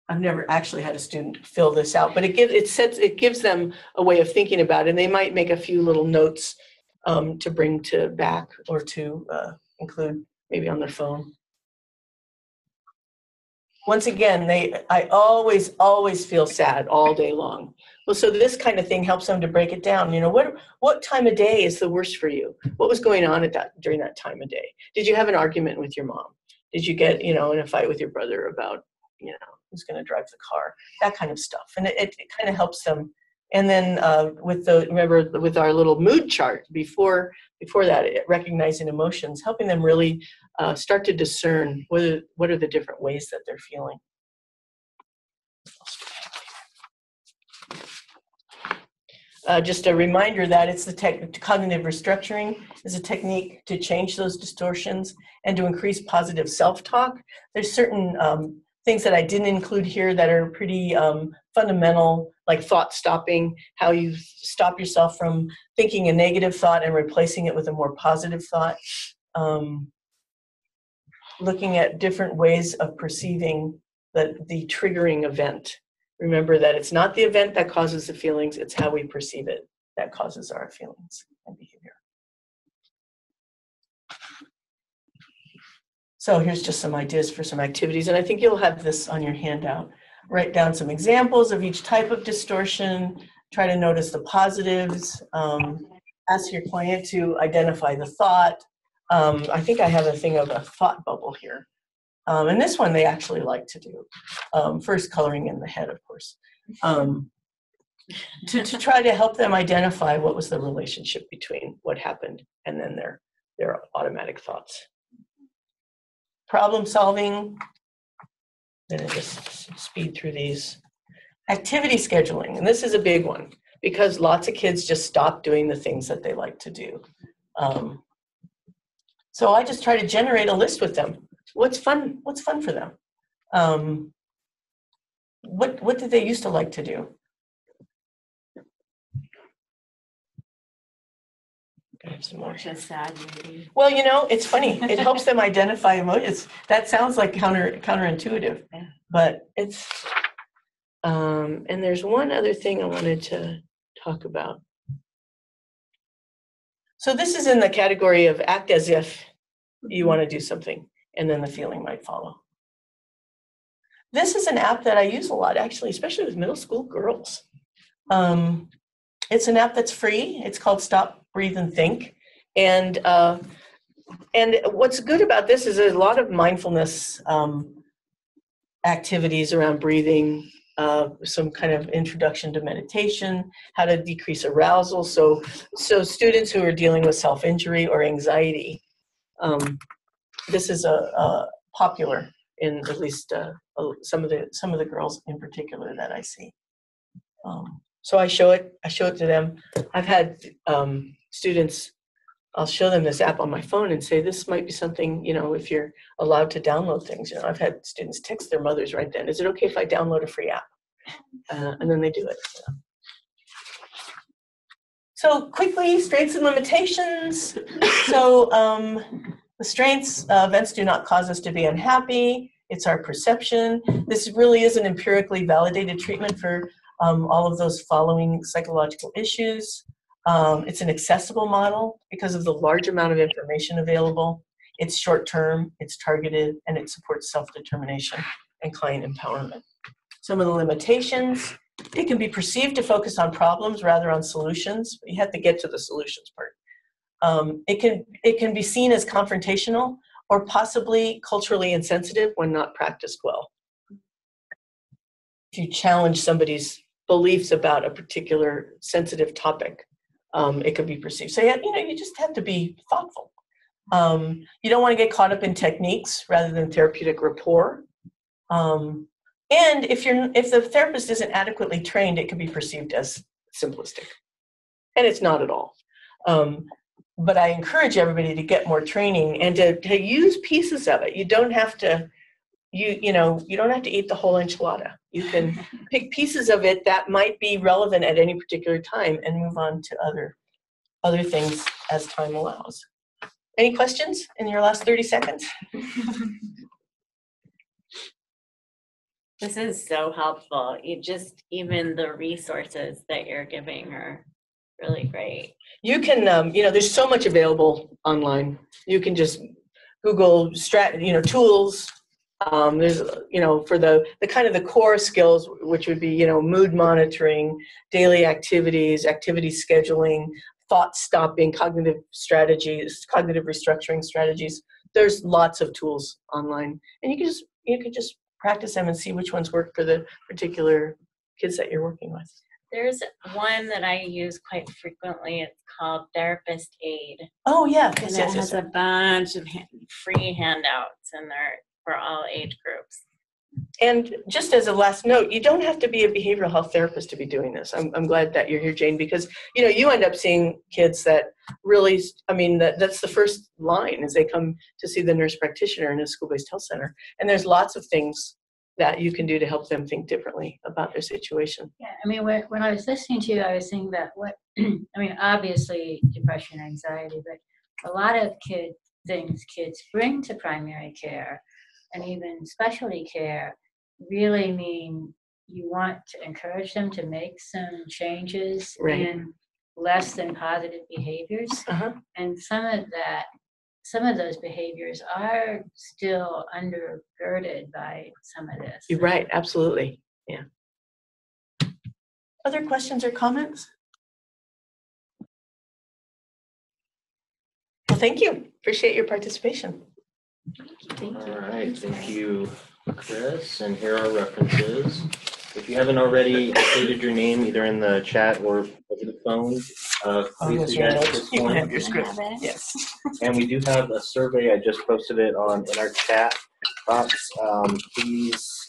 I've never actually had a student fill this out, but it gives them a way of thinking about it, and they might make a few little notes to bring back or to include maybe on their phone. Once again, I always feel sad all day long. Well, so this kind of thing helps them to break it down. What time of day is the worst for you? What was going on during that time of day? Did you have an argument with your mom? Did you get, in a fight with your brother about, who's going to drive the car? That kind of stuff. And it kind of helps them. And then remember with our little mood chart before that, recognizing emotions, helping them really start to discern what are the different ways that they're feeling. Just a reminder that it's cognitive restructuring is a technique to change those distortions and to increase positive self-talk. There's certain things that I didn't include here that are pretty fundamental, like thought stopping, how you stop yourself from thinking a negative thought and replacing it with a more positive thought. Looking at different ways of perceiving the triggering event. Remember that it's not the event that causes the feelings, it's how we perceive it that causes our feelings and behavior. So here's just some ideas for some activities, and I think you'll have this on your handout. Write down some examples of each type of distortion, try to notice the positives, ask your client to identify the thought. I think I have a thing of a thought bubble here. And this one they actually like to do. First coloring in the head, of course. To try to help them identify what was the relationship between what happened and then their automatic thoughts. Problem solving, then I just speed through these. Activity scheduling, and this is a big one because lots of kids just stop doing the things that they like to do. So I just try to generate a list with them. What's fun for them? What did they used to like to do? I have some more. Just sad movie. Well, you know, it's funny. It helps them identify emotions. That sounds like counterintuitive, but it's. And there's one other thing I wanted to talk about. So this is in the category of act as if you want to do something, and then the feeling might follow. This is an app that I use a lot, actually, especially with middle school girls. It's an app that's free. It's called Stop, Breathe, and Think. And what's good about this is there's a lot of mindfulness activities around breathing, some kind of introduction to meditation, how to decrease arousal. So students who are dealing with self-injury or anxiety, this is a popular in at least some of the girls in particular that I see. So I show it to them. I've had students, I'll show them this app on my phone and say, this might be something, you know, if you're allowed to download things. You know, I've had students text their mothers right then, is it okay if I download a free app? And then they do it. You know. So quickly, strengths and limitations. So the strengths, events do not cause us to be unhappy. It's our perception. This really is an empirically validated treatment for all of those following psychological issues. It's an accessible model because of the large amount of information available. It's short-term, it's targeted, and it supports self-determination and client empowerment. Some of the limitations, it can be perceived to focus on problems rather on solutions. But you have to get to the solutions part. It can be seen as confrontational or possibly culturally insensitive when not practiced well. If you challenge somebody's beliefs about a particular sensitive topic, it could be perceived. So you just have to be thoughtful. You don't want to get caught up in techniques rather than therapeutic rapport. And if the therapist isn't adequately trained, it can be perceived as simplistic, and it's not at all. But I encourage everybody to get more training and to use pieces of it. You don't have to. You don't have to eat the whole enchilada. You can pick pieces of it that might be relevant at any particular time and move on to other things as time allows. Any questions in your last 30 seconds? This is so helpful. Even the resources that you're giving are really great. You can, there's so much available online. You can just Google tools. There's, for the kind of the core skills, which would be, mood monitoring, daily activities, activity scheduling, thought stopping, cognitive strategies, cognitive restructuring strategies. There's lots of tools online, and you can just practice them and see which ones work for the particular kids that you're working with. There's one that I use quite frequently. It's called Therapist Aid. Oh yeah, and it has a bunch of free handouts in there for all age groups. And just as a last note, you don't have to be a behavioral health therapist to be doing this. I'm glad that you're here, Jane, because you end up seeing kids that really, that's the first line is they come to see the nurse practitioner in a school-based health center. And there's lots of things that you can do to help them think differently about their situation. Yeah, when I was listening to you, I was thinking that obviously depression, anxiety, but a lot of things kids bring to primary care and even specialty care really mean you want to encourage them to make some changes in less than positive behaviors. And some of that some of those behaviors are still undergirded by some of this. You're right, absolutely. Yeah. Other questions or comments? Well, thank you. Appreciate your participation. All right, thank you, Chris. And here are references. If you haven't already stated your name either in the chat or over the phone, please do that at this You can point. have your script. Yes. And we do have a survey. I just posted it in our chat box. Please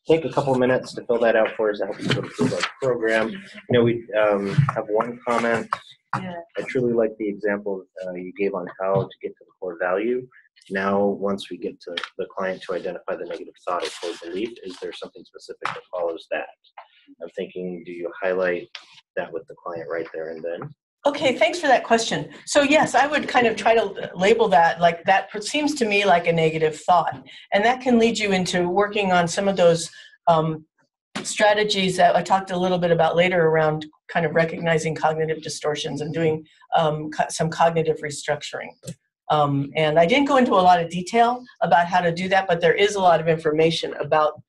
take a couple minutes to fill that out for us to help us improve our program. You know, we have one comment. Yeah. I truly like the example you gave on how to get to the core value. Now, once we get to the client to identify the negative thought or core belief, is there something specific that follows that? I'm thinking, do you highlight that with the client right there and then? Okay, thanks for that question. So yes, I would kind of try to label that like that seems to me like a negative thought. And that can lead you into working on some of those strategies that I talked a little bit about later around kind of recognizing cognitive distortions and doing some cognitive restructuring. And I didn't go into a lot of detail about how to do that, but there is a lot of information about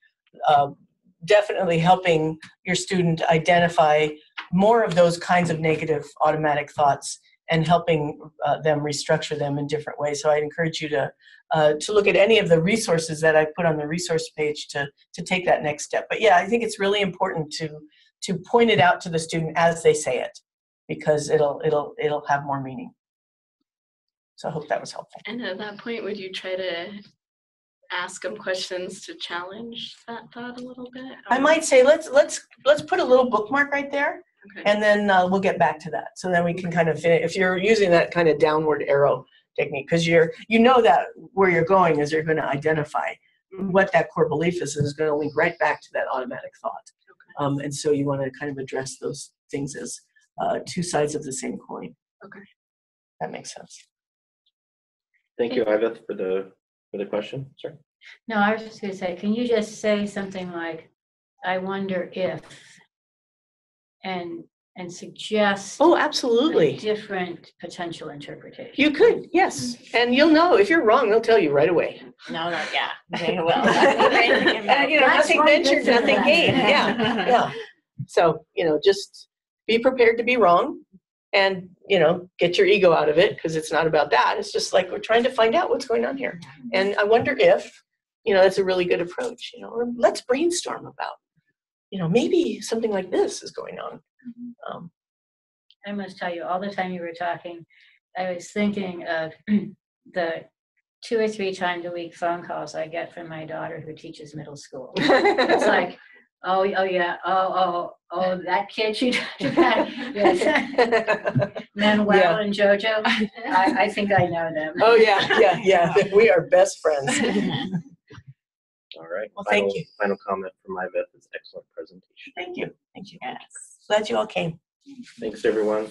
definitely helping your student identify more of those kinds of negative automatic thoughts and helping them restructure them in different ways. So I'd encourage you to look at any of the resources that I put on the resource page to take that next step. But yeah, I think it's really important to point it out to the student as they say it, because it'll have more meaning. So I hope that was helpful. And at that point, would you try to ask them questions to challenge that thought a little bit? I might say let's put a little bookmark right there, Okay. and then we'll get back to that. So then we can kind of if you're using that kind of downward arrow technique, because you know that where you're going is you're going to identify what that core belief is, and is going to link right back to that automatic thought. Okay. And so you want to kind of address those things as two sides of the same coin. Okay. That makes sense. Thank you, Iveth, for the question. Sorry. No, I was just going to say, can you just say something like, I wonder if, and suggest Oh, absolutely. a different potential interpretation. You could, yes. And you'll know. If you're wrong, they'll tell you right away. No, yeah, they will. Nothing ventured, nothing gained. Yeah, yeah. So, just be prepared to be wrong and, get your ego out of it, because it's not about that. It's just like we're trying to find out what's going on here. And I wonder if, that's a really good approach, or let's brainstorm about, maybe something like this is going on. I must tell you, all the time you were talking, I was thinking of the 2 or 3 times a week phone calls I get from my daughter who teaches middle school. It's like, oh yeah, oh, that kid she had. Yes. Manuel and Jojo, I think I know them. Oh yeah. We are best friends. All right. Well, thank you. Final comment from Iveth is excellent presentation. Thank you. Yes. Glad you all came. Thanks, everyone.